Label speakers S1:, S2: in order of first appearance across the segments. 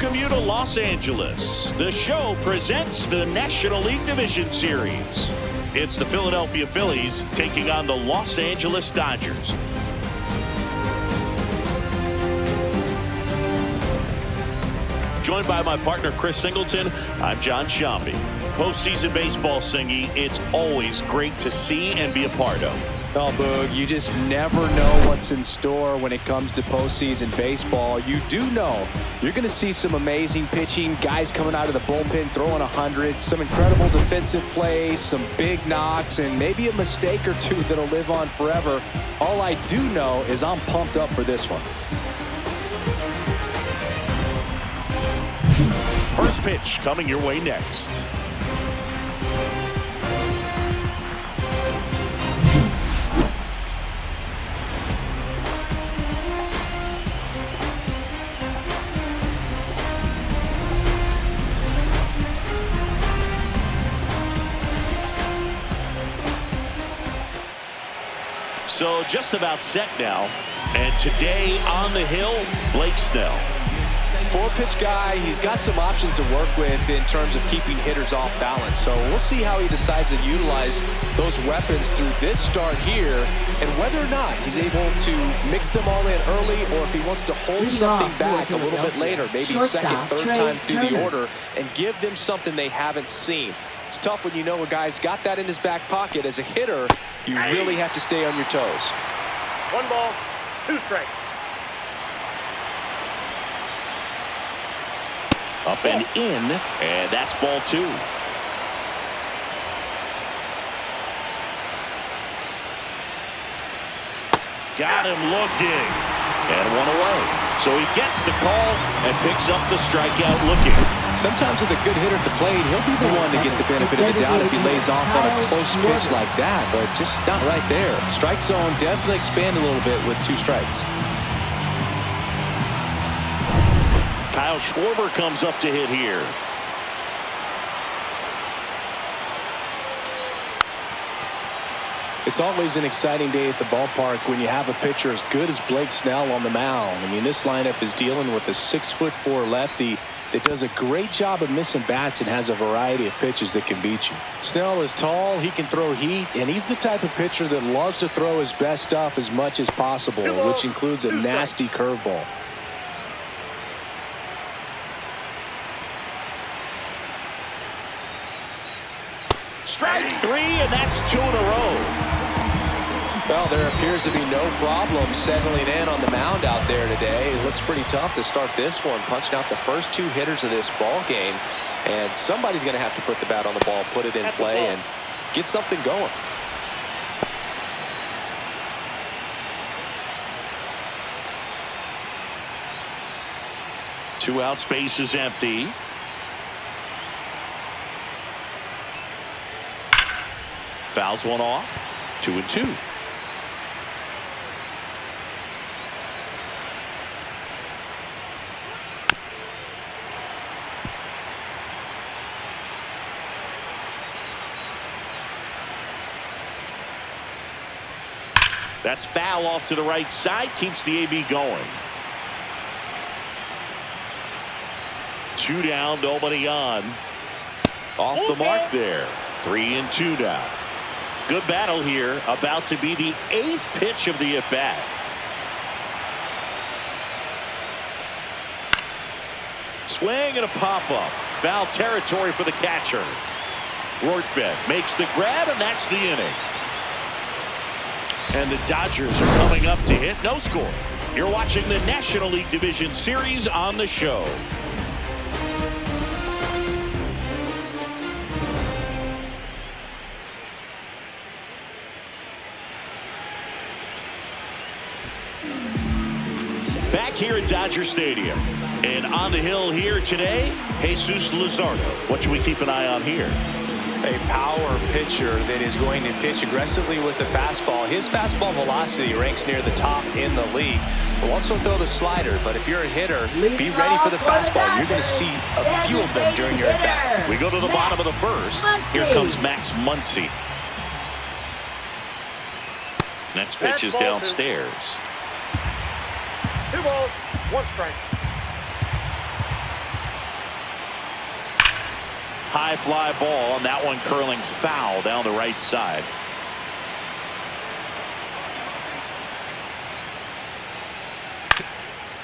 S1: welcome you to Los Angeles. The show presents the National League Division Series. It's the Philadelphia Phillies taking on the Los Angeles Dodgers. Joined by my partner, Chris Singleton, I'm John Shambi. Postseason baseball, Singy, it's always great to see and be a part of.
S2: Oh, Boog, you just never know what's in store when it comes to postseason baseball. You do know you're going to see some amazing pitching, guys coming out of the bullpen throwing 100, some incredible defensive plays, some big knocks, and maybe a mistake or two that'll live on forever. All I do know is I'm pumped up for this one.
S1: First pitch coming your way next. So just about set now. And today on the hill, Blake Snell.
S2: Four-pitch guy, he's got some options to work with in terms of keeping hitters off balance. So we'll see how he decides to utilize those weapons through this start here and whether or not he's able to mix them all in early or if he wants to hold something back a little bit later, maybe second, third time through the order and give them something they haven't seen. It's tough when you know a guy's got that in his back pocket. As a hitter, you really have to stay on your toes.
S3: 1 ball, 2 strikes.
S1: Up and in, and that's ball 2. Got him looking, and 1 away. So he gets the call and picks up the strikeout looking.
S2: Sometimes with a good hitter at the plate, he'll be the one to get the benefit of the doubt if he lays off on a close pitch like that, but just not right there. Strike zone definitely expand a little bit with 2 strikes.
S1: Kyle Schwarber comes up to hit here.
S2: It's always an exciting day at the ballpark when you have a pitcher as good as Blake Snell on the mound. I mean, this lineup is dealing with a 6'4" lefty that does a great job of missing bats and has a variety of pitches that can beat you. Snell is tall, he can throw heat, and he's the type of pitcher that loves to throw his best stuff as much as possible, which includes a nasty curveball.
S1: Strike 3, and that's 2 in a row.
S2: Well, there appears to be no problem settling in on the mound out there today. It looks pretty tough to start this one, punching out the first 2 hitters of this ball game. And somebody's going to have to put the bat on the ball, put it in play, and get something going.
S1: Two out, space is empty. Fouls one off. 2-2. That's foul off to the right side. Keeps the AB going. 2 down, nobody on. Off the mark there. 3-2 now. Good battle here. About to be the 8th pitch of the at-bat. Swing and a pop-up. Foul territory for the catcher. Rortvedt makes the grab, and that's the inning. And the Dodgers are coming up to hit. No score. You're watching the National League Division Series on the show. Back here at Dodger Stadium. And on the hill here today, Jesus Luzardo. What should we keep an eye on here?
S2: A power pitcher that is going to pitch aggressively with the fastball. His fastball velocity ranks near the top in the league. Will also throw the slider, but if you're a hitter, be ready for the fastball. You're going to see a few of them during your at-bat.
S1: We go to the bottom of the first. Here comes Max Muncy. Next pitch is downstairs.
S3: 2 balls, 1 strike.
S1: High fly ball, and that one curling foul down the right side.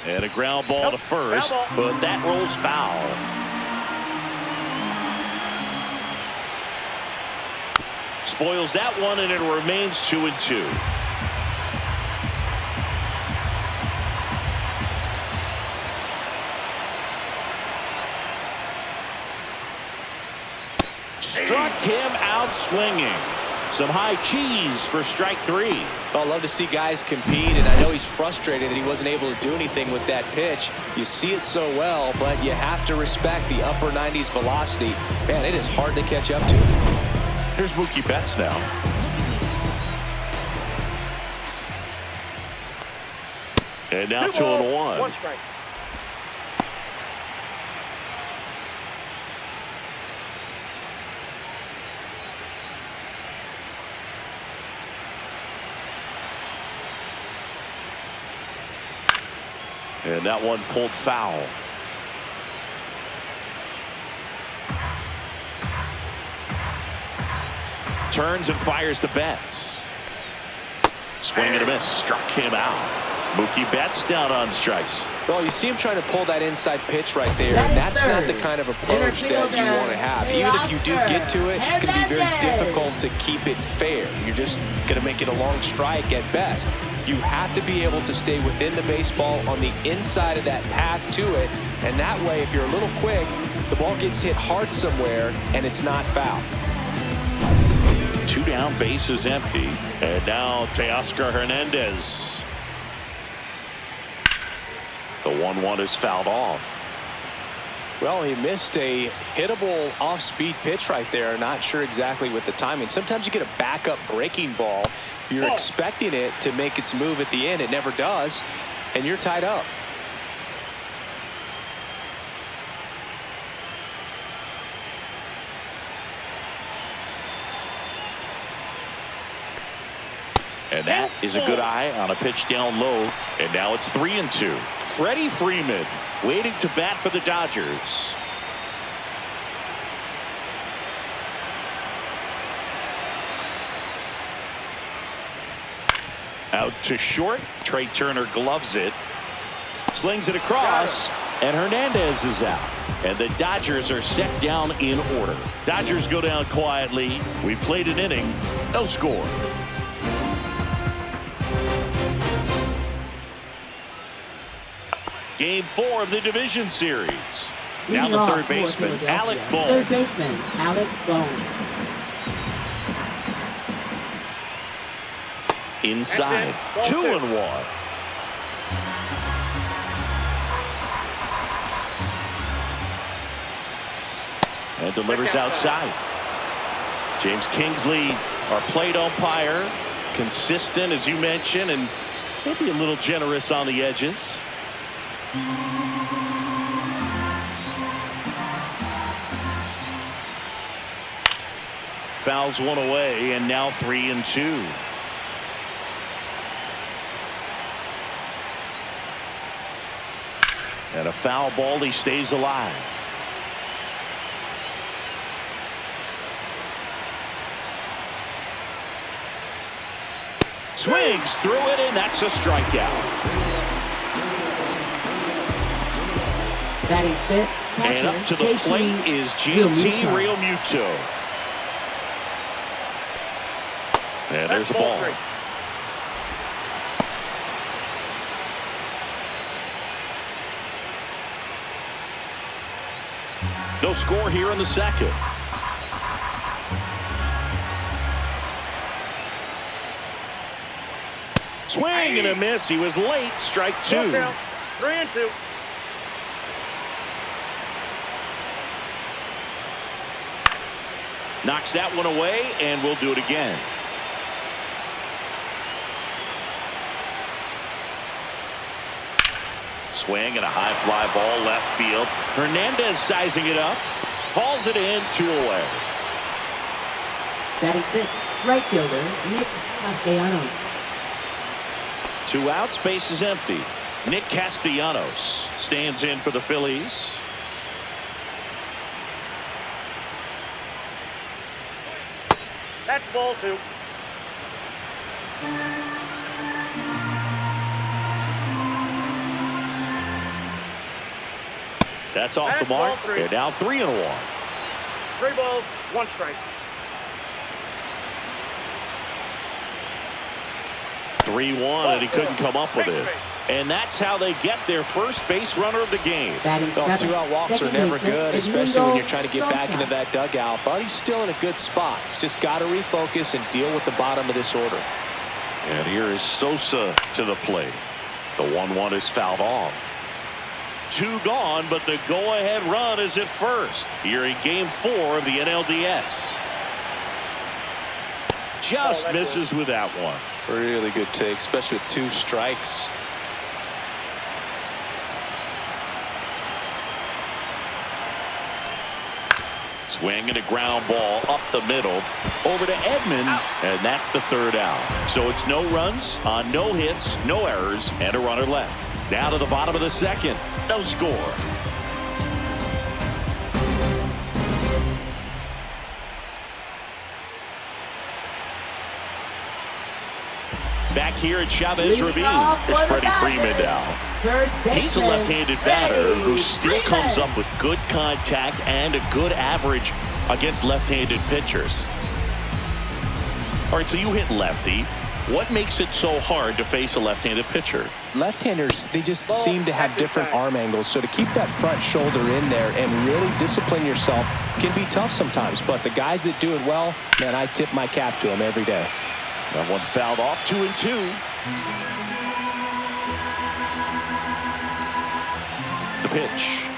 S1: And a ground ball to first, but that rolls foul. Spoils that one, and it remains 2-2. Struck him out swinging. Some high cheese for strike 3.
S2: Well, I love to see guys compete, and I know he's frustrated that he wasn't able to do anything with that pitch. You see it so well, but you have to respect the upper 90s velocity. Man, it is hard to catch up to.
S1: Here's Mookie Betts now. And now 2-1.
S3: 1 strike.
S1: And that one pulled foul. Turns and fires to Betts. Swing and a miss. Struck him out. Mookie Betts down on strikes.
S2: Well, you see him trying to pull that inside pitch right there, and that's not the kind of approach that you want to have. Even if you do get to it, it's going to be very difficult to keep it fair. You're just going to make it a long strike at best. You have to be able to stay within the baseball on the inside of that path to it, and that way, if you're a little quick, the ball gets hit hard somewhere, and it's not foul.
S1: 2 down, base is empty. And now Teoscar Hernandez. The 1-1 is fouled off.
S2: Well, he missed a hittable off-speed pitch right there. Not sure exactly with the timing. Sometimes you get a backup breaking ball. You're expecting it to make its move at the end. It never does, and you're tied up.
S1: And that is a good eye on a pitch down low. And now it's 3-2. Freddie Freeman waiting to bat for the Dodgers. Out to short. Trey Turner gloves it. Slings it across. And Hernandez is out. And the Dodgers are set down in order. Dodgers go down quietly. We played an inning. No score. Game 4 of the division series. Now the third baseman, Alec Bohm.
S4: Third baseman, Alec Bohm.
S1: Inside, 2-1. And delivers outside. James Kingsley, our plate umpire, consistent as you mentioned, and maybe a little generous on the edges. Fouls one away, and now 3-2. And a foul ball. He stays alive. Swings through it, and that's a strikeout.
S4: Batting fifth, catcher,
S1: And up to the plate is JT Realmuto. And there's the ball.
S3: 3.
S1: No score here in the second. Swing and a miss. He was late. Strike 2.
S3: 3-2.
S1: Knocks that one away, and we'll do it again. Swing and a high fly ball left field. Hernandez sizing it up. Hauls it in, 2 away.
S4: Batting sixth, right fielder, Nick Castellanos.
S1: 2 outs, base is empty. Nick Castellanos stands in for the Phillies.
S3: That's ball 2.
S1: That's off the
S3: That's
S1: mark.
S3: ball 3.
S1: They're now 3-1.
S3: 3 balls, 1 strike.
S1: 3-1, and he couldn't come up with it. And that's how they get their first base runner of the game.
S4: Batting
S2: Well,
S4: seventh.
S2: 2-out walks are
S4: Second
S2: never
S4: baseman,
S2: good, especially when you're trying to get back
S4: Sosa.
S2: into that dugout. But he's still in a good spot. He's just got to refocus and deal with the bottom of this order.
S1: And here is Sosa to the plate. The 1-1 is fouled off. 2 gone, but the go-ahead run is at first. Here in Game 4 of the NLDS. Just misses with that one.
S2: Really good take, especially with 2 strikes.
S1: Swing and a ground ball up the middle over to Edman, and that's the 3rd out. So it's no runs on no hits, no errors, and a runner left. Down to the bottom of the 2nd. No score. Back here at Chavez Ravine, there's Freddie Freeman now. He's a left-handed batter who still comes up with good contact and a good average against left-handed pitchers. All right, so you hit lefty. What makes it so hard to face a left-handed pitcher?
S2: Left-handers, they just seem to have different arm angles. So to keep that front shoulder in there and really discipline yourself can be tough sometimes. But the guys that do it well, man, I tip my cap to them every day.
S1: That one fouled off. 2-2. The pitch.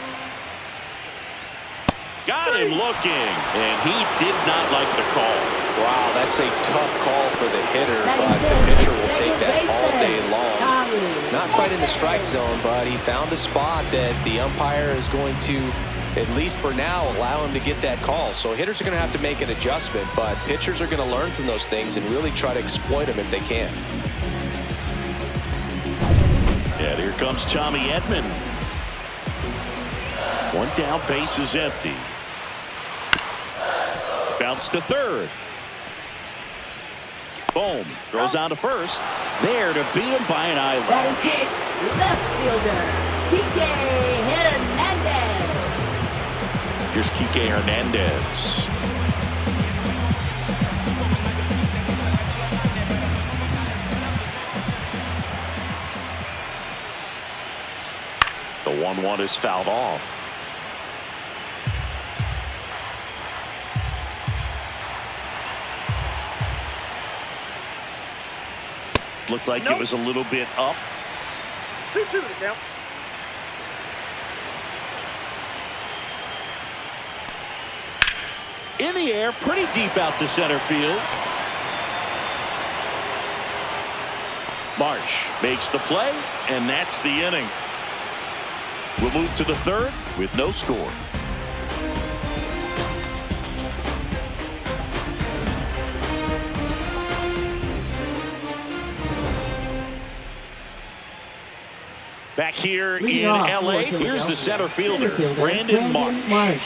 S1: Got him looking, and he did not like the call.
S2: Wow, that's a tough call for the hitter, but the pitcher will take that all day long. Not quite in the strike zone, but he found a spot that the umpire is going to, at least for now, allow him to get that call. So hitters are going to have to make an adjustment, but pitchers are going to learn from those things and really try to exploit them if they can.
S1: And here comes Tommy Edman. 1 down, base is empty. Bounce to 3rd. Boom. Throws on to 1st. There to beat him by an eyelash.
S4: Batting 6th, left fielder, Kike Hernandez.
S1: Here's Kike Hernandez. The 1-1 is fouled off. Looked like it was a little bit up.
S3: 2-2 to count.
S1: In the air, pretty deep out to center field. Marsh makes the play, and that's the inning. We'll move to the 3rd with no score. Back here in L.A., here's the center fielder, Brandon Marsh.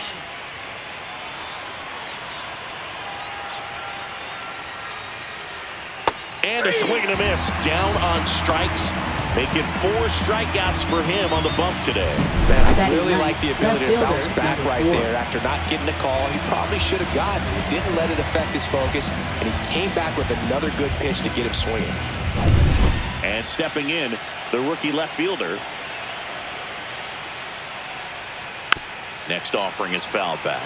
S1: And a swing and a miss, down on strikes, making 4 strikeouts for him on the bump today.
S2: Man, I really like the ability to bounce back right there after not getting a call he probably should have gotten. He didn't let it affect his focus, and he came back with another good pitch to get him swinging.
S1: And stepping in, the rookie left fielder. Next offering is fouled back.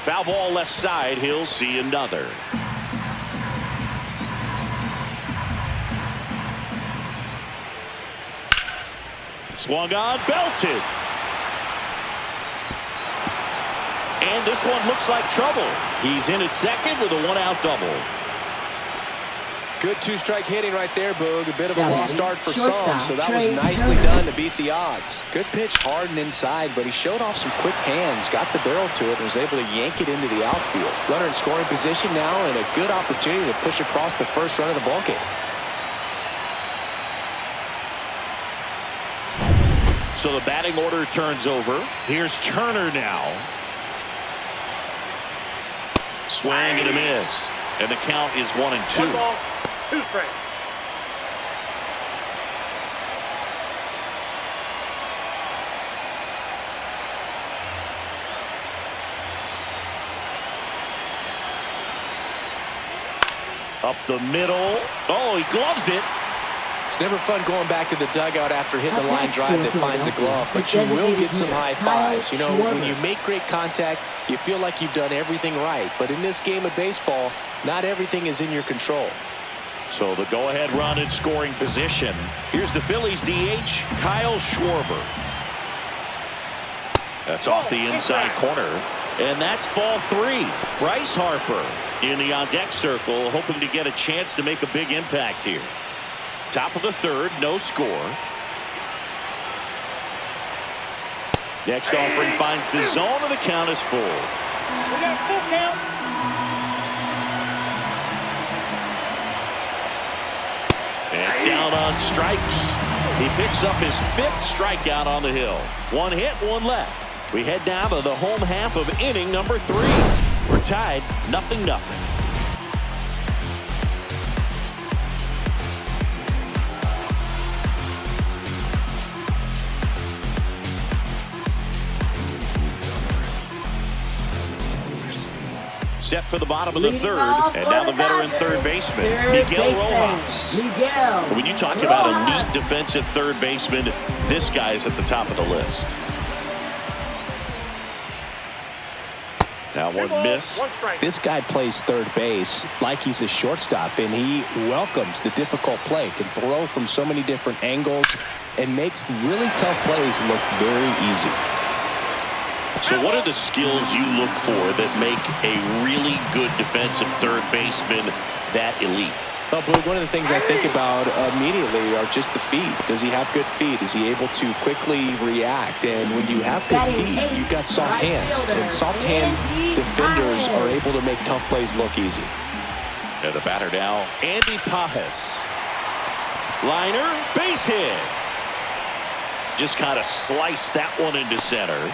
S1: Foul ball left side. He'll see another. Swung on, belted. And this one looks like trouble. He's in at second with a 1-out double.
S2: Good 2-strike hitting right there, Boog. A bit of a lost start for some, so that was
S4: Trey
S2: nicely
S4: Turner.
S2: done to beat the odds. Good pitch, hard and inside, but he showed off some quick hands, got the barrel to it, and was able to yank it into the outfield. Runner in scoring position now, and a good opportunity to push across the first run of the ballgame.
S1: So the batting order turns over. Here's Turner now. Swing and a miss. And the count is 1-2.
S3: 1 ball, 2 strikes.
S1: Up the middle. Oh, he gloves it.
S2: It's never fun going back to the dugout after hitting a line drive that finds a glove, but you will get some high fives. You know, when you make great contact, you feel like you've done everything right. But in this game of baseball, not everything is in your control.
S1: So the go-ahead run in scoring position. Here's the Phillies DH, Kyle Schwarber. That's off the inside corner. And that's ball 3. Bryce Harper in the on-deck circle, hoping to get a chance to make a big impact here. Top of the 3rd, no score. Next offering finds the zone, and the count is full.
S3: We got full count.
S1: And down on strikes. He picks up his 5th strikeout on the hill. 1 hit, 1 left. We head down to the home half of inning number 3. We're tied 0-0. Set for the bottom of the 3rd, and now the veteran third baseman, Miguel Rojas. When you talk about a neat defensive third baseman, this guy is at the top of the list. Now 1 miss.
S3: 1 strike.
S2: This guy plays third base like he's a shortstop, and he welcomes the difficult play, can throw from so many different angles, and makes really tough plays look very easy.
S1: So what are the skills you look for that make a really good defensive third baseman that elite?
S2: Well, Blue, one of the things I think about immediately are just the feet. Does he have good feet? Is he able to quickly react? And when you have good feet, you've got soft hands. And soft hand defenders are able to make tough plays look easy.
S1: And the batter now, Andy Pajes. Liner, base hit. Just kind of sliced that one into center.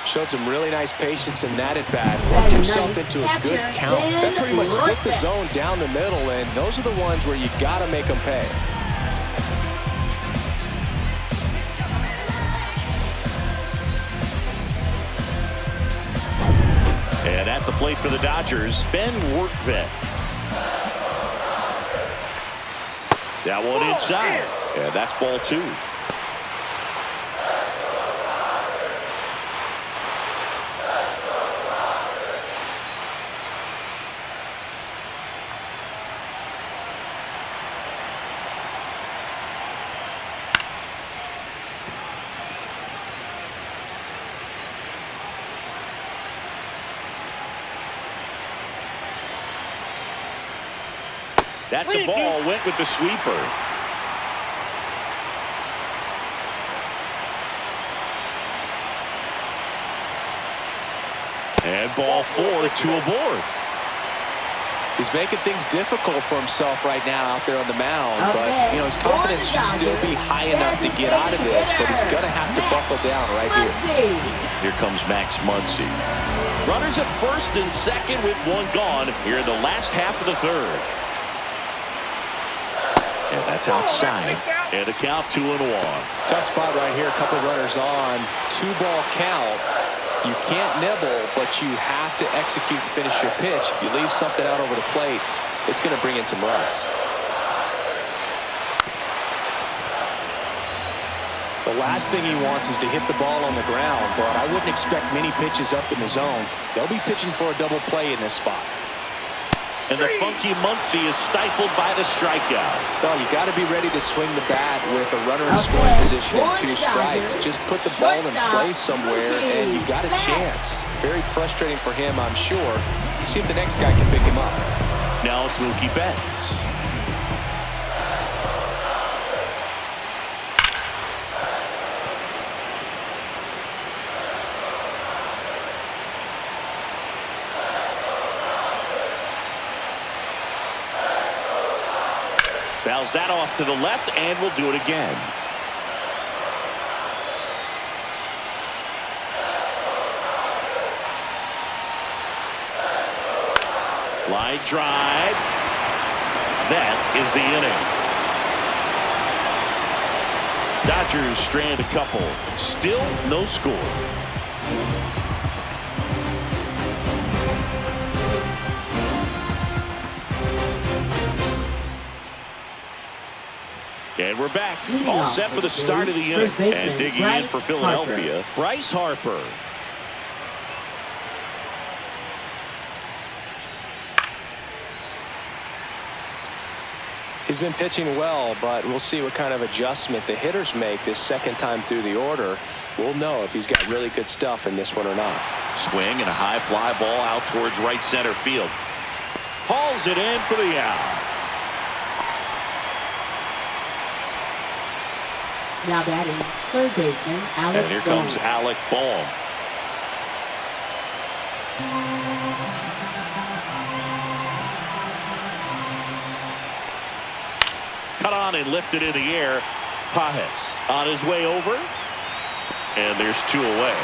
S2: Showed some really nice patience in that at bat. Worked himself into a good count. That pretty much split the zone down the middle, and those are the ones where you got to make them pay.
S1: And at the plate for the Dodgers, Ben Workvet. That one inside. And that's ball 2. That's a ball, went with the sweeper. And ball 4, 2 aboard.
S2: He's making things difficult for himself right now out there on the mound, but you know his confidence should still be high enough to get out of this, but he's going to have to buckle down right here.
S1: Here comes Max Muncy. Runners at first and second with 1 gone here in the last half of the 3rd. And that's outside. And a count 2-1.
S2: Tough spot right here. A couple runners on. 2-ball count. You can't nibble, but you have to execute and finish your pitch. If you leave something out over the plate, it's going to bring in some runs. The last thing he wants is to hit the ball on the ground, but I wouldn't expect many pitches up in the zone. They'll be pitching for a double play in this spot.
S1: And the funky Muncy is stifled by the strikeout.
S2: Well, you got to be ready to swing the bat with a runner in scoring position and 2 strikes. Just put the ball in play somewhere, and you got a chance. Very frustrating for him, I'm sure. See if the next guy can pick him up.
S1: Now it's Mookie Betts. Fouls that off to the left, and will do it again. Line drive. That is the inning. Dodgers strand a couple. Still no score. And we're back. All set for the start of the inning. And digging in for Philadelphia, Bryce Harper.
S2: He's been pitching well, but we'll see what kind of adjustment the hitters make this second time through the order. We'll know if he's got really good stuff in this one or not.
S1: Swing and a high fly ball out towards right center field. Hauls it in for the out.
S4: Now batting, third baseman, Alec
S1: And here comes Alec Bohm. Cut on and lifted in the air. Pajes on his way over. And there's two away.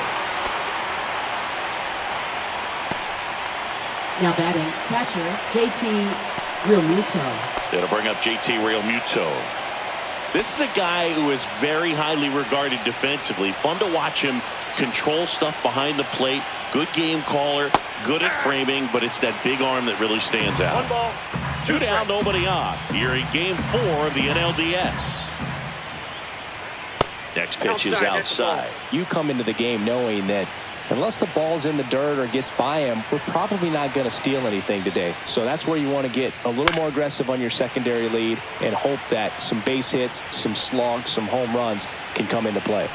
S4: Now batting, catcher, JT Realmuto.
S1: That'll bring up JT Realmuto. This is a guy who is very highly regarded defensively. Fun to watch him control stuff behind the plate. Good game caller, good at framing, but it's that big arm that really stands out.
S3: One ball.
S1: Two down, nobody on. Here in game 4 of the NLDS. Next pitch is outside.
S2: You come into the game knowing that unless the ball's in the dirt or gets by him, we're probably not going to steal anything today. So that's where you want to get a little more aggressive on your secondary lead and hope that some base hits, some slugs, some home runs can come into play.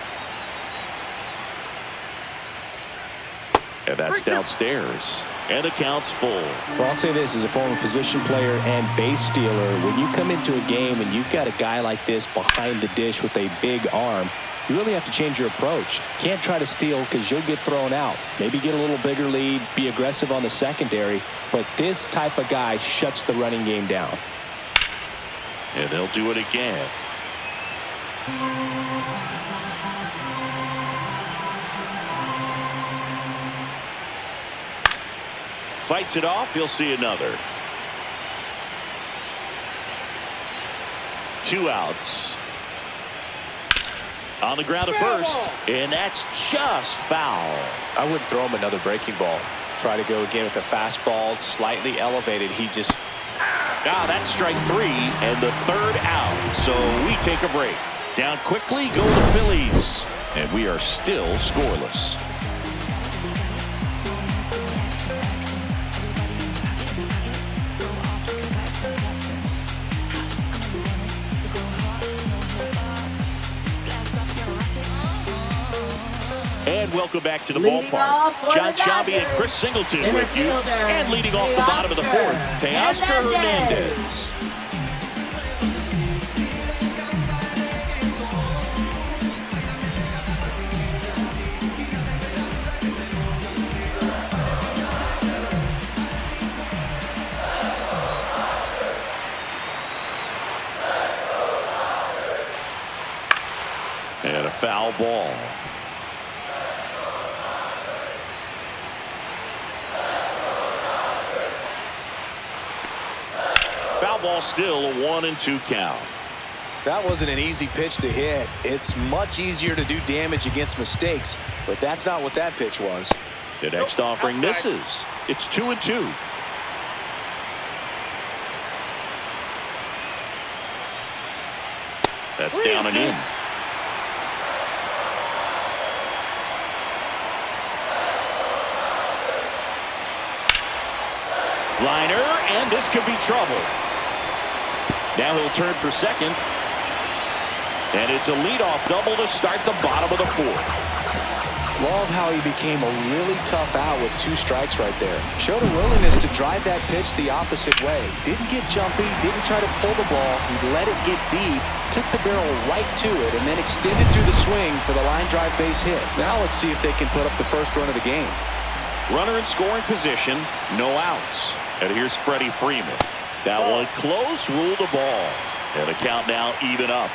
S1: And that's downstairs. And the count's full.
S2: Well, I'll say this as a former position player and base stealer. When you come into a game and you've got a guy like this behind the dish with a big arm, you really have to change your approach. Can't try to steal because you'll get thrown out. Maybe get a little bigger lead, be aggressive on the secondary. But this type of guy shuts the running game down.
S1: And they'll do it again. Fights it off. He'll see another. 2 outs. On the ground at first. And that's just foul.
S2: I wouldn't throw him another breaking ball. Try to go again with a fastball, slightly elevated. He just...
S1: That's strike 3 and the third out. So we take a break. Down quickly go the Phillies. And we are still scoreless. And welcome back to the ballpark. John Shelby and Chris Singleton with you. And leading off the bottom of the 4th, Teoscar Hernandez. And a foul ball. Foul ball, still a 1-2 count.
S2: That wasn't an easy pitch to hit. It's much easier to do damage against mistakes, but that's not what that pitch was.
S1: The next offering misses. It's 2-2. That's down and in. Liner, and this could be trouble. Now he'll turn for second. And it's a leadoff double to start the bottom of the 4th.
S2: Love how he became a really tough out with 2 strikes right there. Showed a willingness to drive that pitch the opposite way. Didn't get jumpy, didn't try to pull the ball. He let it get deep, took the barrel right to it, and then extended through the swing for the line drive base hit. Now let's see if they can put up the first run of the game.
S1: Runner in scoring position, no outs. And here's Freddie Freeman. That one close, ruled the ball. And the count now even up.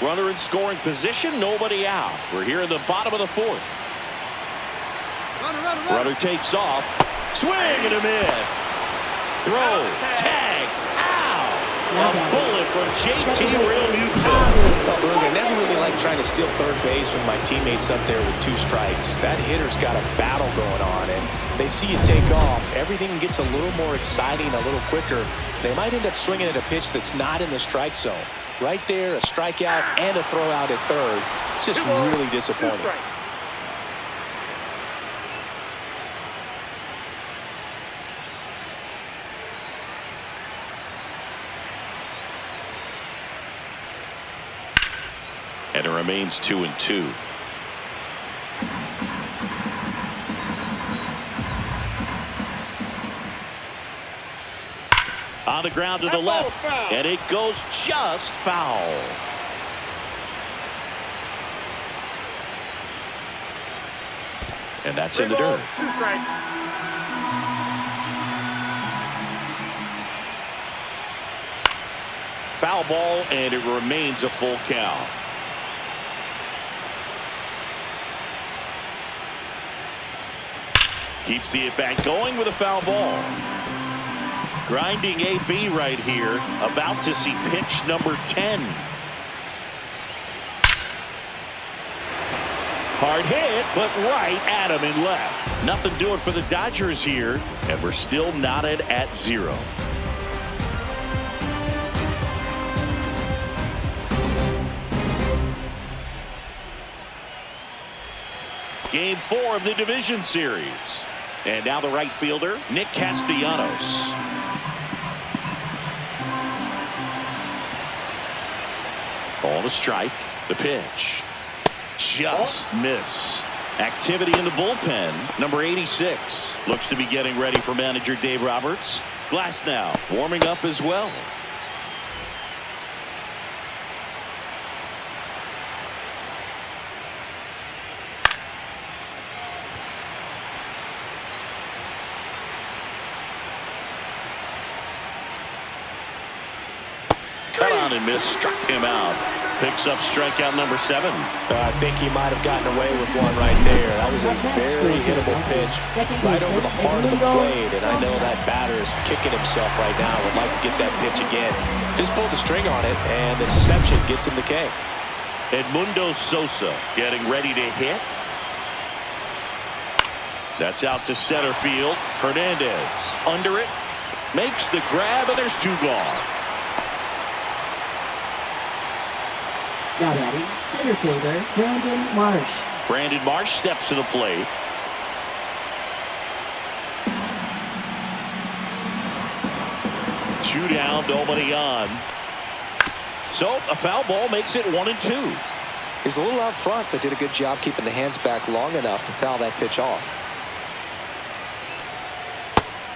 S1: Runner in scoring position, nobody out. We're here in the bottom of the fourth. Runner takes off. Swing and a miss. Throw. Tag. Ow. A bullet from JT Realmuto.
S2: I never really like trying to steal third base when my teammate's up there with 2 strikes. That hitter's got a battle going on, and they see you take off. Everything gets a little more exciting, a little quicker. They might end up swinging at a pitch that's not in the strike zone. Right there, a strikeout and a throw out at third. It's just really disappointing.
S1: And it remains 2-2. On the ground to the left, and it goes just foul. And that's in the dirt.
S3: 2 strikes.
S1: Foul ball, and it remains a full count. Keeps the at-bat going with a foul ball. Grinding AB right here, about to see pitch number 10. Hard hit, but right at him and left. Nothing doing for the Dodgers here, and we're still knotted at 0. Game 4 of the division series. And now the right fielder, Nick Castellanos. Ball to strike. The pitch. Just missed. Activity in the bullpen. Number 86 looks to be getting ready for manager Dave Roberts. Glass now warming up as well. Cut on and miss, struck him out. Picks up strikeout number 7.
S2: I think he might have gotten away with one right there. That was a very hittable pitch right over the heart of the plate, and I know that batter is kicking himself right now. Would like to get that pitch again. Just pulled the string on it, and the deception gets him the K.
S1: Edmundo Sosa getting ready to hit. That's out to center field. Hernandez under it. Makes the grab, and there's 2 gone.
S4: Now batting, center fielder, Brandon Marsh.
S1: Brandon Marsh steps to the plate. Two down, nobody on. So a foul ball makes it 1-2.
S2: He's a little out front, but did a good job keeping the hands back long enough to foul that pitch off.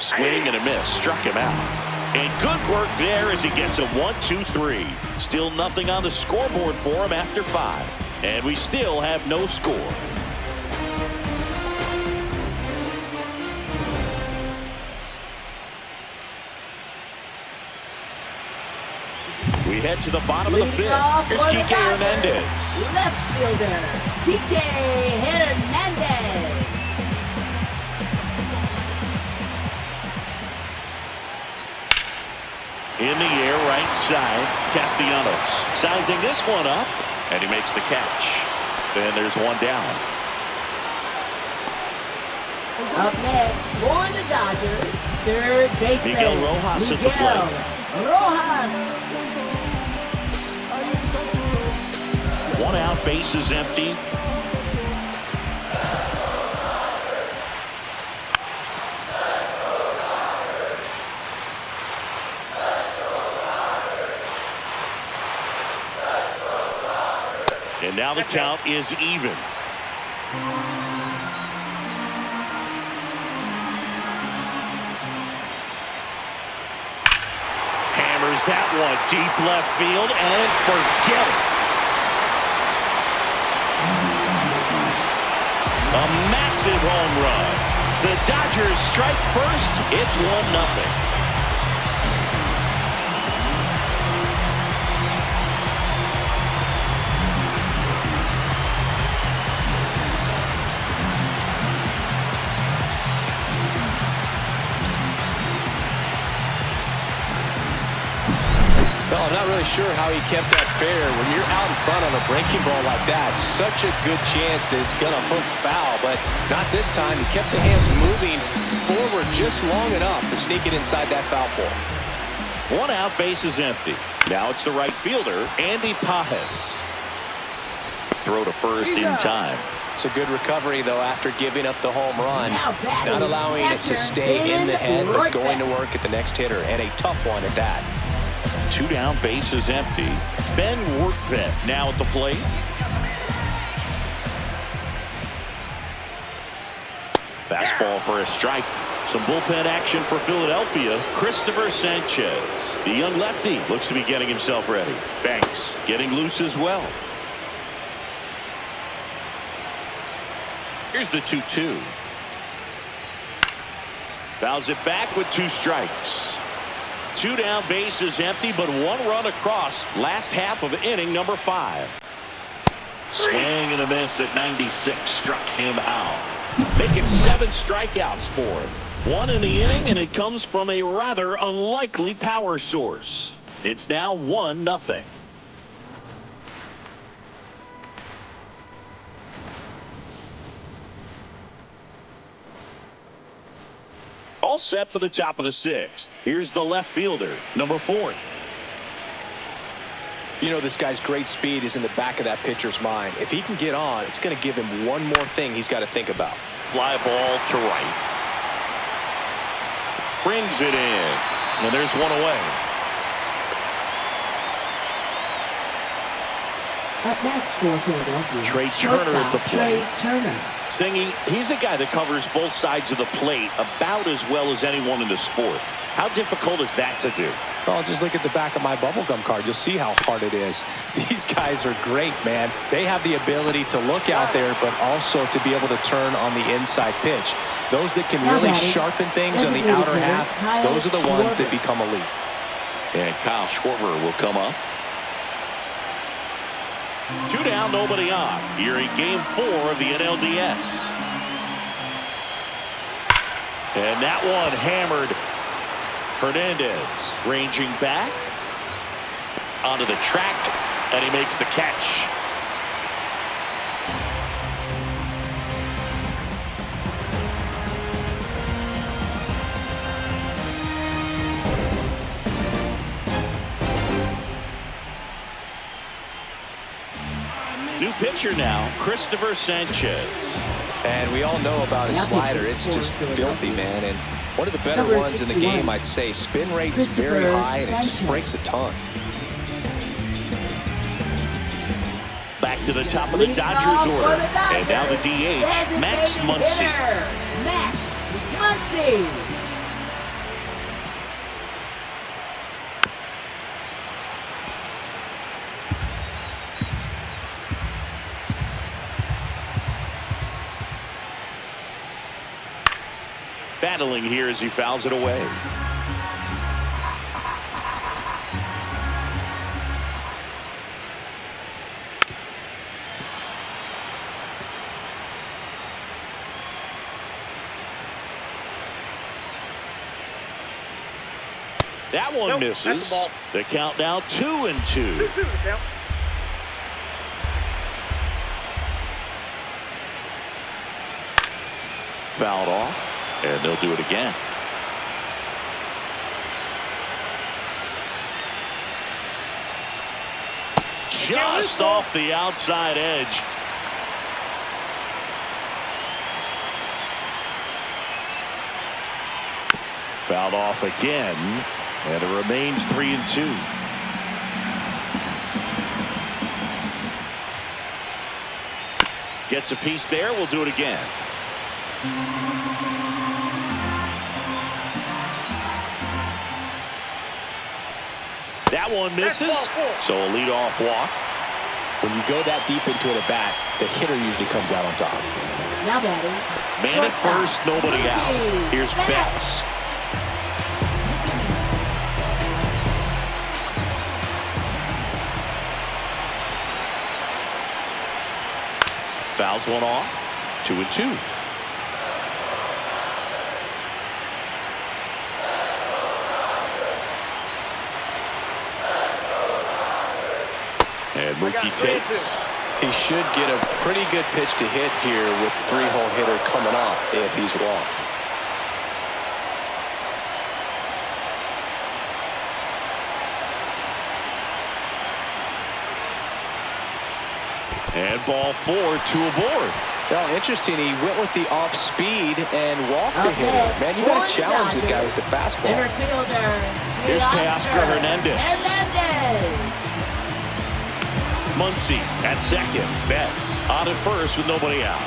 S1: Swing and a miss, struck him out. And good work there as he gets a 1-2-3. Still nothing on the scoreboard for him after 5. And we still have no score. We head to the bottom of the 5th. Here's Kike Hernandez.
S4: Left fielder, Kike Hernandez.
S1: In the air, right side, Castellanos sizing this one up, and he makes the catch. And there's 1 down.
S4: Up next for the Dodgers, third baseman
S1: Miguel Rojas at the plate.
S4: Rojas.
S1: 1 out, base is empty. And now the count is even. Hammers that one deep left field and forget it. A massive home run. The Dodgers Dodgers strike first. It's 1-0.
S2: Well, I'm not really sure how he kept that fair. When you're out in front on a breaking ball like that, such a good chance that it's going to hook foul, but not this time. He kept the hands moving forward just long enough to sneak it inside that foul pole.
S1: 1 out, base is empty. Now it's the right fielder, Andy Pajes. Throw to first in time.
S2: It's a good recovery, though, after giving up the home run. Not allowing it to stay in the head, but going to work at the next hitter, and a tough one at that.
S1: 2 down, base is empty. Ben Workvet now at the plate. Fastball for a strike. Some bullpen action for Philadelphia. Christopher Sanchez, the young lefty, looks to be getting himself ready. Banks getting loose as well. Here's the 2-2. Fouls it back with 2 strikes. 2 down, base is empty, but 1 run across. Last half of inning number 5. Swing and a miss at 96 struck him out. Making 7 strikeouts for him. 1 in the inning, and it comes from a rather unlikely power source. It's now 1-0. All set for the top of the 6th. Here's the left fielder, number 4.
S2: You know, this guy's great speed is in the back of that pitcher's mind. If he can get on, it's going to give him one more thing he's got to think about.
S1: Fly ball to right. Brings it in. And there's 1 away.
S4: Up next for Philadelphia,
S1: Trey Turner at the plate.
S4: Trey Turner.
S1: Singy, he's a guy that covers both sides of the plate about as well as anyone in the sport. How difficult is that to do?
S2: Well, just look at the back of my bubblegum card. You'll see how hard it is. These guys are great, man. They have the ability to look out there, but also to be able to turn on the inside pitch. Those that can really sharpen things on the outer half, those are the ones that become elite.
S1: And Kyle Schwarber will come up. 2 down, nobody on. Here in game 4 of the NLDS. And that one hammered. Hernandez ranging back onto the track, and he makes the catch. New pitcher now, Christopher Sanchez.
S2: And we all know about his slider. It's just filthy, man. And one of the better ones in the game, I'd say. Spin rate's very high, and it just breaks a ton.
S1: Back to the top of the Dodgers order. And now the DH, Max Muncy.
S4: Max Muncy.
S1: Battling here as he fouls it away. That one misses. The count now 2-2.
S3: 2-2 the count.
S1: Fouled off. And they'll do it again. Just off the outside edge. Fouled off again. And it remains 3-2. Gets a piece there. We'll do it again. That one misses, so a leadoff walk.
S2: When you go that deep into it at bat, the hitter usually comes out on top.
S4: Now batting,
S1: Man at first, nobody out. Here's Betts. Fouls one off. 2-2. And Mookie takes.
S2: He should get a pretty good pitch to hit here with the 3-hole hitter coming off if he's wrong.
S1: And ball 4, 2 aboard.
S2: Now, interesting, he went with the off speed and walked the hitter. Man, you got to challenge the guy with the fastball.
S1: Here's Teoscar Hernandez. Muncy at second. Betts on at first with nobody out.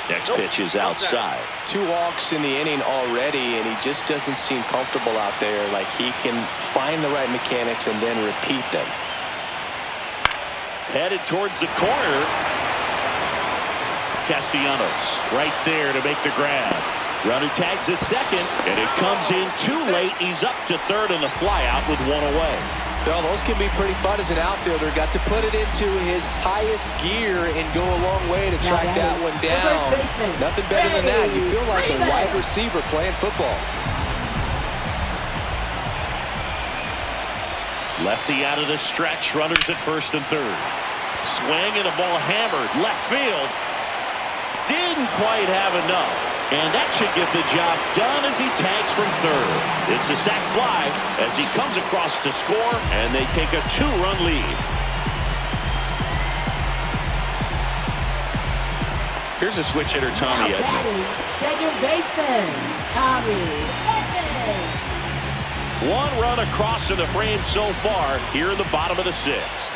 S1: Next pitch is outside.
S2: 2 walks in the inning already, and he just doesn't seem comfortable out there. Like he can find the right mechanics and then repeat them.
S1: Headed towards the corner. Castellanos right there to make the grab. Runner tags at second, and it comes in too late. He's up to third on the flyout with 1 away.
S2: Well, those can be pretty fun as an outfielder. Got to put it into his highest gear and go a long way to track that one down. Nothing better than that. You feel like a wide receiver playing football.
S1: Lefty out of the stretch. Runners at first and third. Swing and a ball hammered left field. Didn't quite have enough. And that should get the job done as he tags from third. It's a sac fly as he comes across to score, and they take a 2-run lead. Here's a switch hitter, Tommy Edman.
S4: Second baseman, Tommy Edman.
S1: 1 run across in the frame so far here in the bottom of the 6th.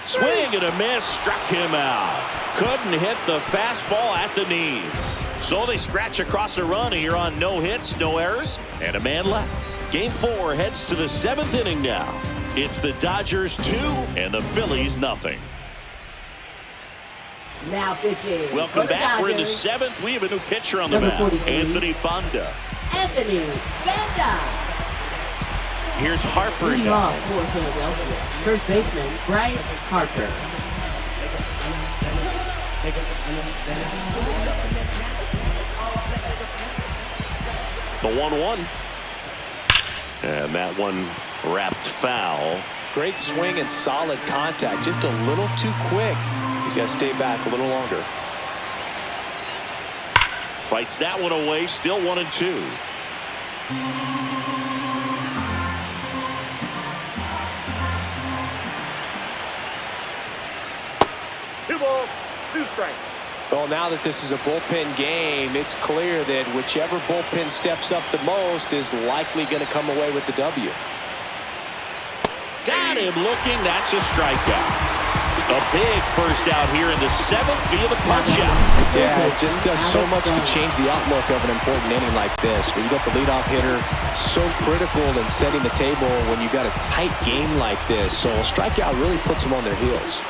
S1: Swing and a miss, struck him out. Couldn't hit the fastball at the knees. So they scratch across a run here on no hits, no errors, and a man left. Game 4 heads to the 7th inning now. It's the Dodgers 2 and the Phillies nothing.
S4: Now pitching.
S1: Welcome back. We're in the 7th. We have a new pitcher on the mound. Anthony Banda.
S4: Anthony Banda.
S1: Here's Harper
S4: Leading
S1: now.
S4: off for Philadelphia. First baseman, Bryce Harper.
S1: The 1-1. And that one wrapped foul.
S2: Great swing and solid contact. Just a little too quick. He's got to stay back a little longer.
S1: Fights that one away. Still 1-2.
S3: 2 balls, 2 strikes.
S2: Well, now that this is a bullpen game, it's clear that whichever bullpen steps up the most is likely going to come away with the W.
S1: Got him looking. That's a strikeout. A big first out here in the 7th via the punch out.
S2: Yeah, it just does so much to change the outlook of an important inning like this. When you got the leadoff hitter, so critical in setting the table when you got a tight game like this. So a strikeout really puts them on their heels.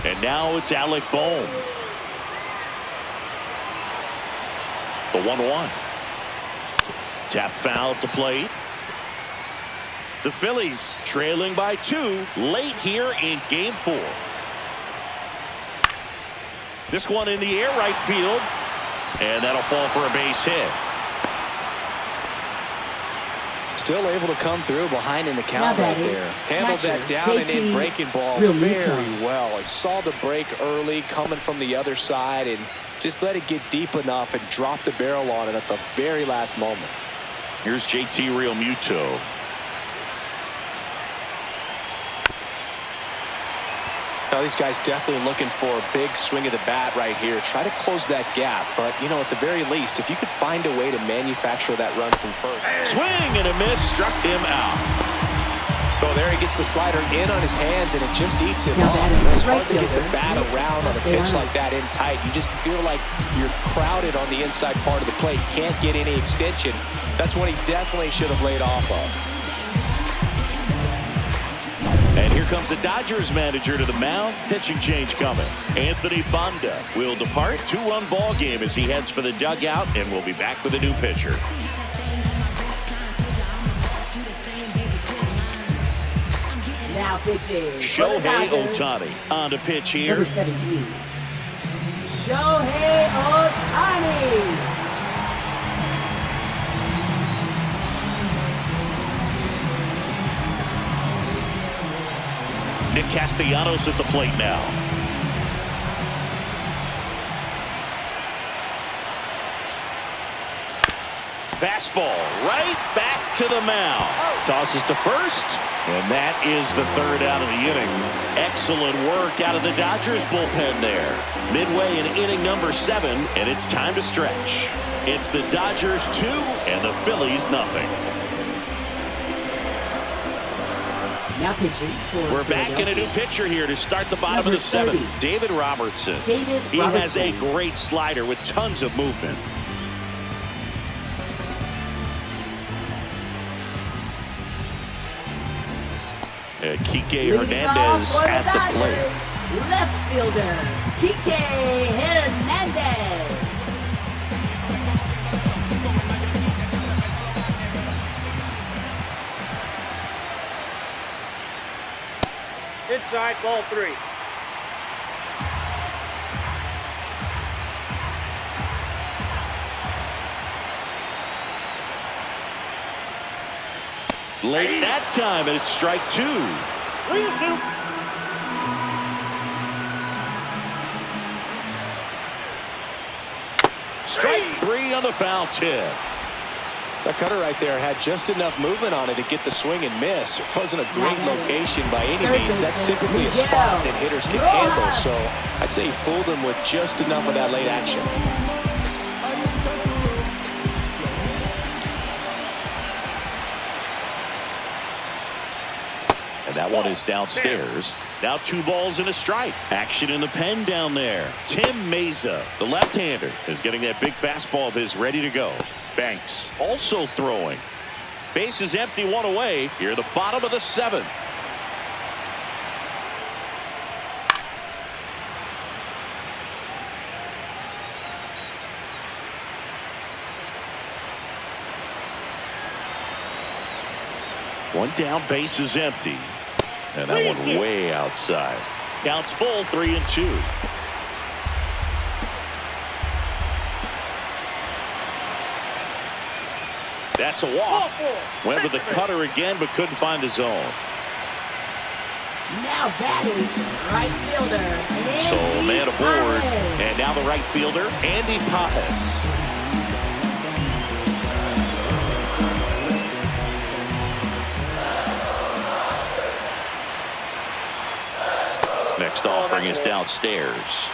S1: And now it's Alec Bohm. The 1-1. Tap foul at the plate. The Phillies trailing by 2 late here in game 4. This one in the air right field. And that'll fall for a base hit.
S2: Still able to come through behind in the count right there. Handled that down and in breaking ball very well. He saw the break early coming from the other side and just let it get deep enough and drop the barrel on it at the very last moment.
S1: Here's JT Realmuto.
S2: Now these guys definitely looking for a big swing of the bat right here. Try to close that gap, but you know, at the very least, if you could find a way to manufacture that run from first.
S1: Swing and a miss, struck him out.
S2: So there he gets the slider in on his hands, and it just eats him
S4: Now
S2: off.
S4: batting
S2: It's
S4: right
S2: hard to get the
S4: fielder,
S2: bat
S4: Nick
S2: around on a pitch
S4: Castellanos.
S2: like that in tight. You just feel like you're crowded on the inside part of the plate. Can't get any extension. That's what he definitely should have laid off of.
S1: And here comes the Dodgers manager to the mound. Pitching change coming. Anthony Banda will depart. 2-run ball game as he heads for the dugout, and we'll be back with a new pitcher.
S4: Now pitching.
S1: Shohei Ohtani on to pitch here.
S4: Number 17. Shohei Ohtani.
S1: Nick Castellanos at the plate now. Fastball right back to the mound. Tosses to first, and that is the third out of the inning. Excellent work out of the Dodgers bullpen there. Midway in inning number 7, and it's time to stretch. It's the Dodgers 2 and the Phillies nothing.
S4: Now pitching for
S1: We're back in a new pitcher here to start the bottom of the 7th.
S4: 30.
S1: David Robertson. He has a great slider with tons of movement. Kike Hernandez at the plate.
S4: Left fielder, Kike Hernandez.
S3: Inside, ball 3.
S1: Late that time, and it's strike 2.
S3: 3-2.
S1: Strike 3 on the foul tip.
S2: That cutter right there had just enough movement on it to get the swing and miss. It wasn't a great location by any means. That's typically a spot that hitters can handle. So I'd say he fooled him with just enough of that late action.
S1: And that one is downstairs. Now 2 balls and a strike. Action in the pen down there. Tim Meza, the left-hander, is getting that big fastball of his ready to go. Banks also throwing. Base is empty, 1 away. Here the bottom of the 7th. One down, base is empty. And that one way outside. Counts full, 3-2. That's a walk. Went with the cutter again, but couldn't find the zone.
S4: Now batting, right fielder.
S1: So
S4: Andy
S1: man aboard,
S4: Pajes.
S1: and now the right fielder, Andy Pajes. Next offering is downstairs.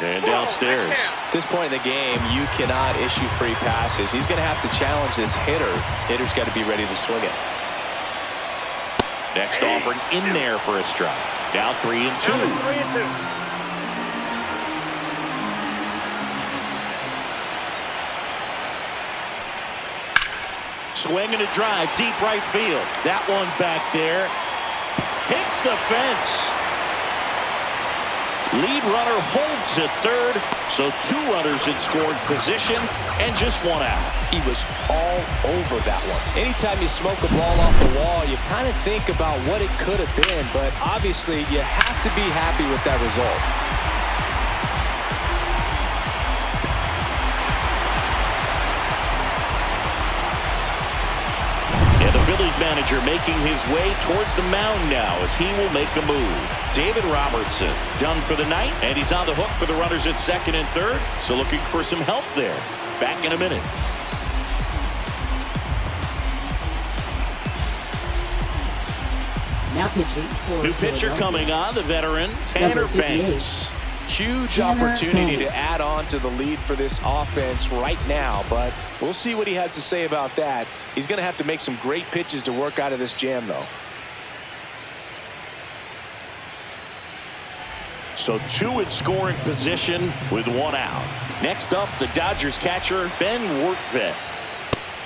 S1: And downstairs.
S2: At this point in the game, you cannot issue free passes. He's going to have to challenge this hitter. Hitter's got to be ready to swing it.
S1: Next offering in there for a strike. Now 3-2.
S3: 3-2.
S1: Swing and a drive, deep right field. That one back there. Hits the fence. Lead runner holds at third. So 2 runners in scoring position and just 1 out.
S2: He was all over that one. Anytime you smoke a ball off the wall, you kind of think about what it could have been, but obviously you have to be happy with that result.
S1: And the Phillies manager making his way towards the mound now as he will make a move. David Robertson done for the night, and he's on the hook for the runners at second and third. So looking for some help there. Back in a minute.
S4: Now pitching for
S1: New pitcher
S4: Philadelphia.
S1: coming on, the veteran Tanner
S4: Number 58.
S1: Banks.
S2: Huge opportunity to add on to the lead for this offense right now, but we'll see what he has to say about that. He's going to have to make some great pitches to work out of this jam, though.
S1: So two in scoring position with one out. Next up, the Dodgers catcher, Ben Workvet.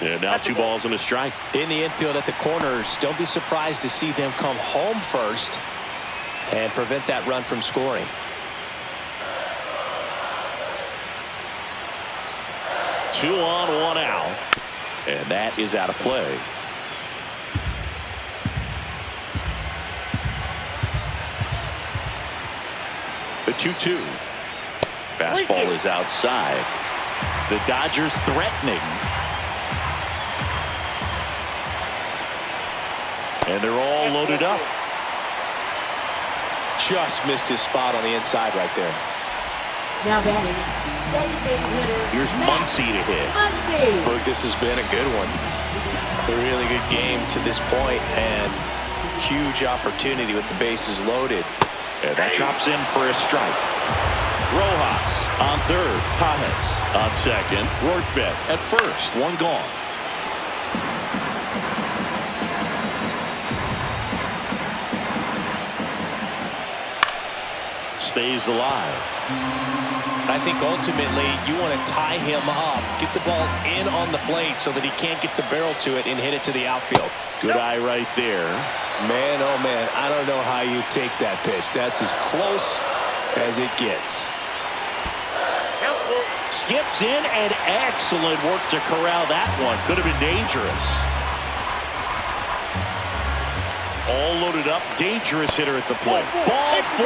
S1: And now 2 balls and a strike.
S2: In the infield at the corners, don't be surprised to see them come home first and prevent that run from scoring.
S1: Two on, 1 out. And that is out of play. The 2-2. Fastball is outside. The Dodgers threatening. And they're all loaded up.
S2: Just missed his spot on the inside right there.
S4: Now batting, designated hitter.
S1: Here's Muncy to hit.
S4: Muncy.
S2: Look, this has been a good one. A really good game to this point, and huge opportunity with the bases loaded.
S1: And that drops in for a strike. Rojas on third. Pajes on second. Rortvedt at first. 1 gone. Stays alive.
S2: I think ultimately you want to tie him up, get the ball in on the plate so that he can't get the barrel to it and hit it to the outfield.
S1: Good eye right there.
S2: Man, oh man, I don't know how you take that pitch. That's as close as it gets.
S1: Skips in, and excellent work to corral that one. Could have been dangerous. All loaded up. Dangerous hitter at the plate. Ball 4,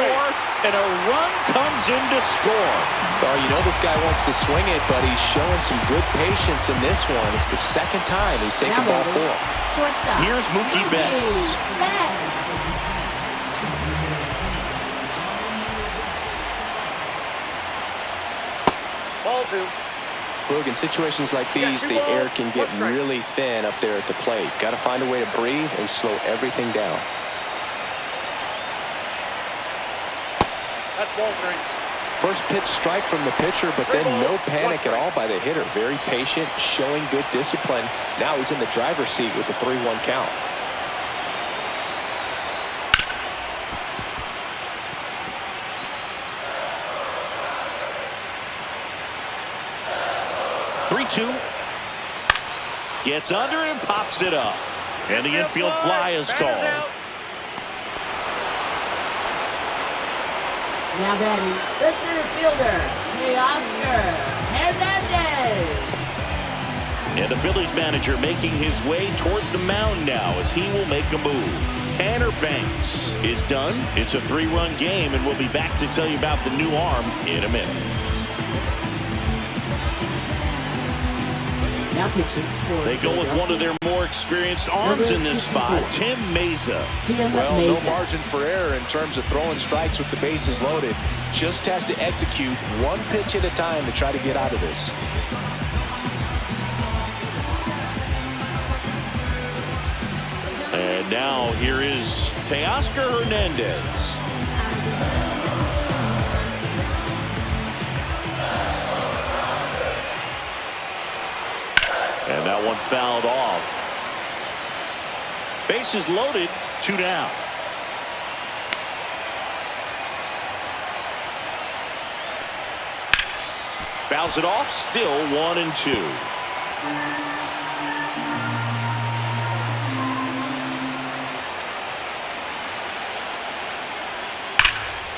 S1: and a run comes in to score.
S2: Well, you know this guy wants to swing it, but he's showing some good patience in this one. It's the second time he's taken ball 4.
S4: Shortstop.
S1: Here's Mookie Betts.
S3: Ball 2.
S2: Look, in situations like these, the air can get really thin up there at the plate. Got to find a way to breathe and slow everything down.
S3: That's ball 3.
S2: First pitch strike from the pitcher, but then no panic at all by the hitter. Very patient, showing good discipline. Now he's in the driver's seat with a 3-1 count.
S1: Gets under and pops it up. And the infield fly is called.
S4: Now batting, the center fielder, Teoscar Hernandez.
S1: And the Phillies manager making his way towards the mound now as he will make a move. Tanner Banks is done. It's a 3-run game, and we'll be back to tell you about the new arm in a minute. They go with one of their more experienced arms in this spot, Tim Mesa.
S2: Well, no margin for error in terms of throwing strikes with the bases loaded. Just has to execute one pitch at a time to try to get out of this.
S1: And now here is Teoscar Hernandez. And that one fouled off. Bases loaded, 2 down. Fouls it off, still 1-2.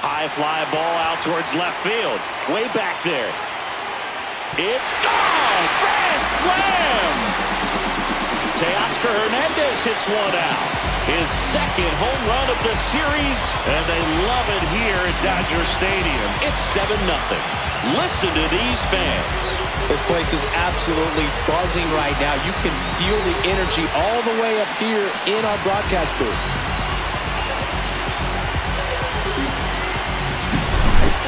S1: High fly ball out towards left field. Way back there. It's gone! Grand slam! Teoscar Hernandez hits one out. His second home run of the series, and they love it here at Dodger Stadium. It's 7-0. Listen to these fans.
S2: This place is absolutely buzzing right now. You can feel the energy all the way up here in our broadcast booth.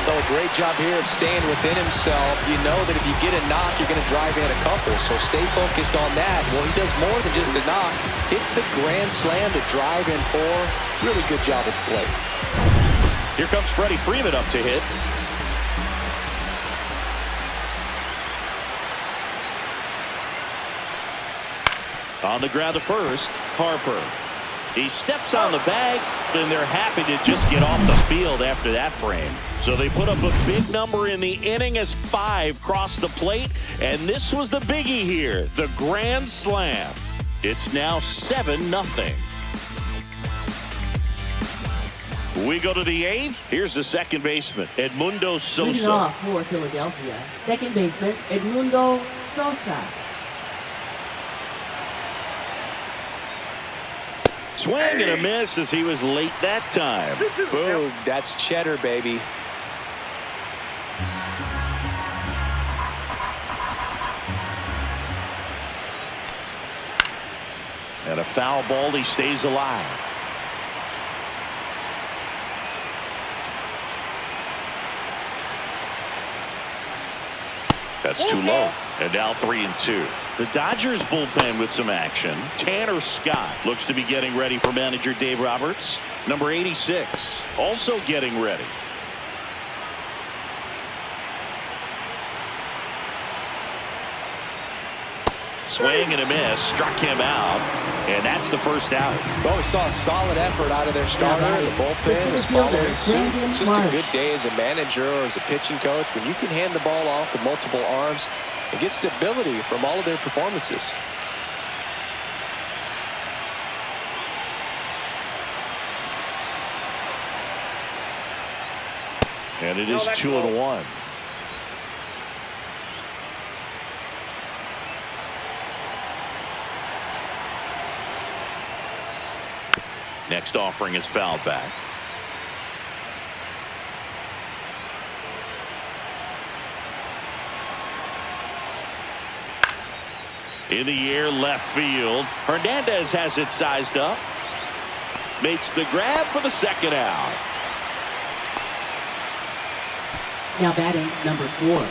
S2: So a great job here of staying within himself. You know that if you get a knock, you're going to drive in a couple. So stay focused on that. Well, he does more than just a knock. Hits the grand slam to drive in 4. Really good job at the plate.
S1: Here comes Freddie Freeman up to hit. On the ground to first, Harper. He steps on the bag, and they're happy to just get off the field after that frame. So they put up a big number in the inning as 5 crossed the plate, and this was the biggie here, the grand slam. It's now 7-0. We go to the 8th. Here's the second baseman, Edmundo
S4: Leading
S1: Sosa.
S4: off for Philadelphia, second baseman Edmundo Sosa.
S1: Swing and a miss as he was late that time.
S2: Boom, that's cheddar, baby.
S1: And a foul ball, he stays alive. That's too low. And now 3-2. The Dodgers bullpen with some action. Tanner Scott looks to be getting ready for manager Dave Roberts. Number 86 also getting ready. Swing and a miss, struck him out, and that's the first out.
S2: Well, we saw a solid effort out of their starter. The bullpen is following suit. It's just a good day as a manager or as a pitching coach when you can hand the ball off to multiple arms and get stability from all of their performances.
S1: And it is 2-1. Next offering is fouled back. In the air, left field. Hernandez has it sized up. Makes the grab for the second out.
S4: Now batting, number 4.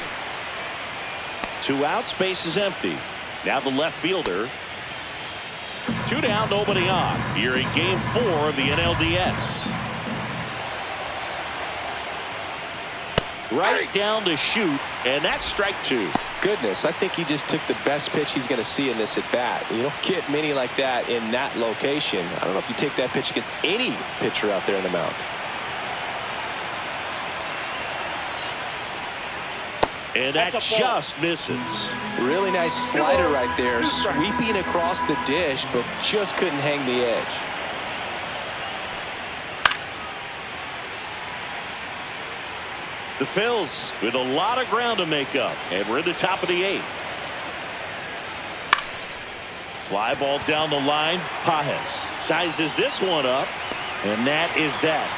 S1: 2 outs, base is empty. Now the left fielder. 2 down, nobody on. Here in game 4 of the NLDS. Right down to shoot, and that's strike 2.
S2: Goodness, I think he just took the best pitch he's going to see in this at bat. You don't get many like that in that location. I don't know if you take that pitch against any pitcher out there in the mound.
S1: And that just misses.
S2: Really nice slider right there, sweeping across the dish, but just couldn't hang the edge.
S1: The Phillies with a lot of ground to make up, and we're in the top of the 8th. Fly ball down the line. Pajes sizes this one up, and that is that.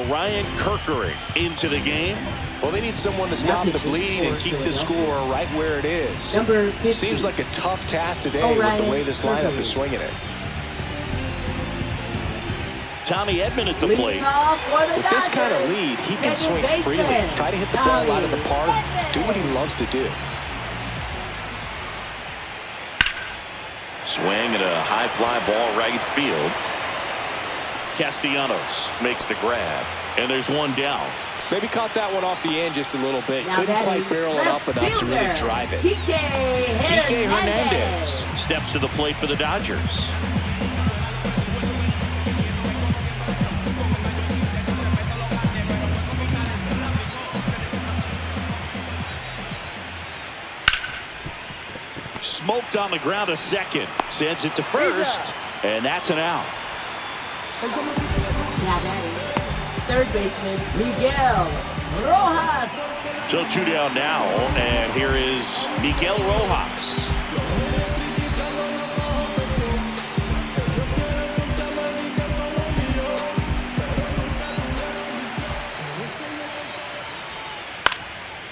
S1: Ryan Kirkering into the game.
S2: Well, they need someone to stop the bleeding and keep the score right where it is.
S4: Number 50.
S2: Seems like a tough task today with the way this lineup is swinging it.
S1: Tommy Edman at the plate.
S2: With this kind of lead, he can swing freely. Try to hit the ball out of the park. Do what he loves to do.
S1: Swing at a high fly ball right field. Castellanos makes the grab, and there's one down.
S2: Maybe caught that one off the end just a little bit. Couldn't quite barrel it up enough to really drive it.
S1: Kike Hernandez steps to the plate for the Dodgers. Smoked on the ground to second. Sends it to first, and that's an out.
S4: Now batting, third baseman Miguel Rojas.
S1: So 2 down now, and here is Miguel Rojas.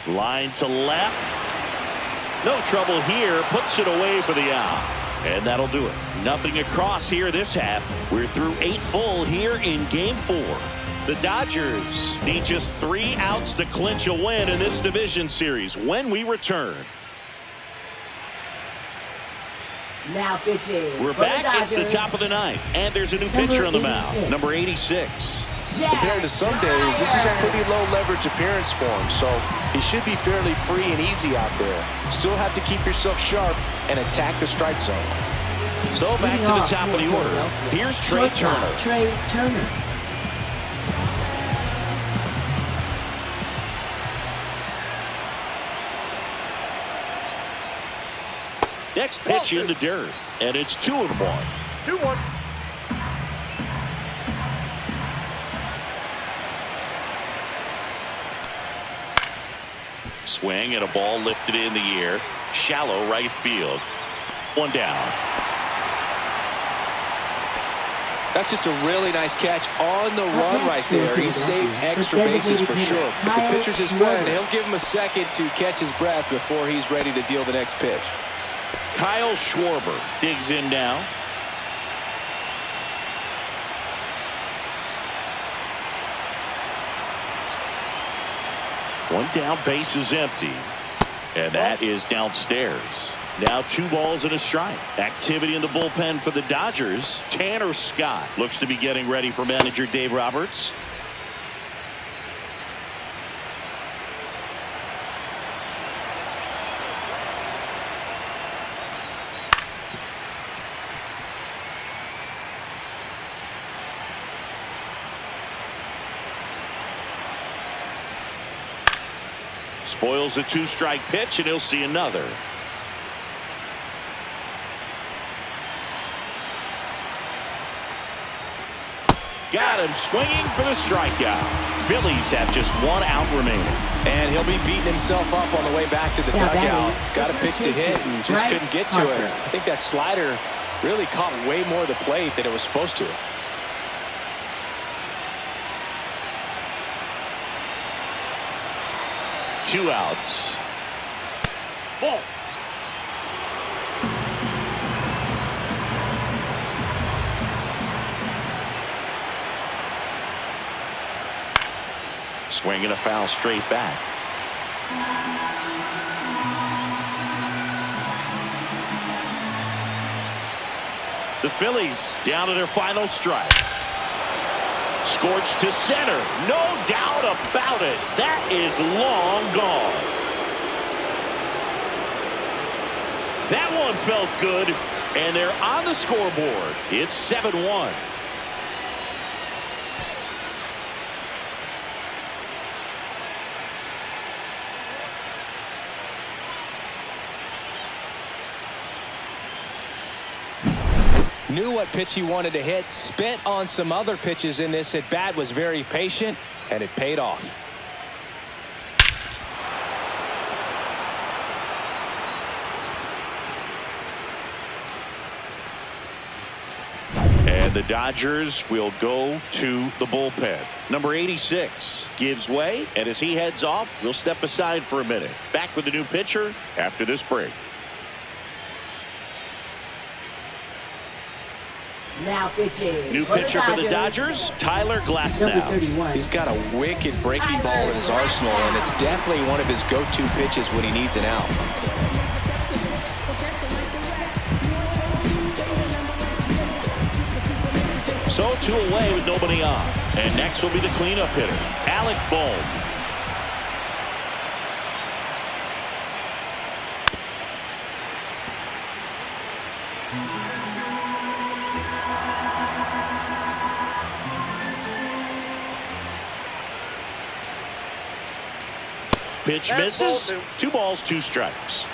S1: Line to left. No trouble here. Puts it away for the out. And that'll do it. Nothing across here this half. We're through 8 full here in game 4. The Dodgers need just 3 outs to clinch a win in this division series when we return.
S4: Now pitching.
S1: We're
S4: for the
S1: back. It's the
S4: Dodgers.
S1: top of the ninth, and there's a new pitcher on the mound.
S4: 86.
S1: Number 86.
S2: Compared to some days, this is a pretty low leverage appearance for him, so he should be fairly free and easy out there. Still have to keep yourself sharp and attack the strike zone.
S1: So back to the top of the order. Here's Trey Turner.
S4: Trey Turner.
S1: Next pitch in the dirt, and it's 2-1.
S3: 2-1.
S1: Swing and a ball lifted in the air. Shallow right field. One down.
S2: That's just a really nice catch on the run right there. He saved extra bases for sure. If the pitcher's his friend, he'll give him a second to catch his breath before he's ready to deal the next pitch.
S1: Kyle Schwarber digs in now. One down, base is empty. And that is downstairs. Now 2 balls and a strike. Activity in the bullpen for the Dodgers. Tanner Scott looks to be getting ready for manager Dave Roberts. Spoils a 2-strike pitch, and he'll see another. Got him swinging for the strikeout. Phillies have just 1 out remaining.
S2: And he'll be beating himself up on the way back to the dugout. Got a pitch to hit and just couldn't get to it. I think that slider really caught way more of the plate than it was supposed to.
S1: Two outs.
S3: Ball.
S1: Swing and a foul straight back. The Phillies down to their final strike. Scorched to center. No doubt about it. That is long gone. That one felt good, and they're on the scoreboard. It's 7-1.
S2: Knew what pitch he wanted to hit, spent on some other pitches in this at bat, was very patient, and it paid off.
S1: And the Dodgers will go to the bullpen. Number 86 gives way, and as he heads off, we'll step aside for a minute. Back with the new pitcher after this break.
S4: Now pitching.
S1: New pitcher for the Dodgers, Tyler Glasnow.
S4: Number 31.
S2: He's got a wicked breaking ball in his arsenal, and it's definitely one of his go-to pitches when he needs an out.
S1: So 2 away with nobody on. And next will be the cleanup hitter, Alec Bohm. Pitch misses. 2 balls, 2 strikes.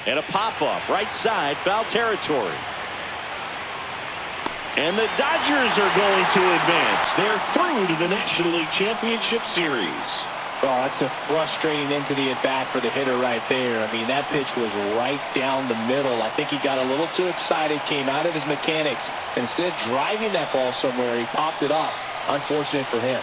S1: And a pop-up right side, foul territory. And the Dodgers are going to advance. They're through to the National League Championship Series.
S5: Oh, that's a frustrating end to the at-bat for the hitter right there. I mean, that pitch was right down the middle. I think he got a little too excited, came out of his mechanics. And instead of driving that ball somewhere, he popped it up. Unfortunate for him.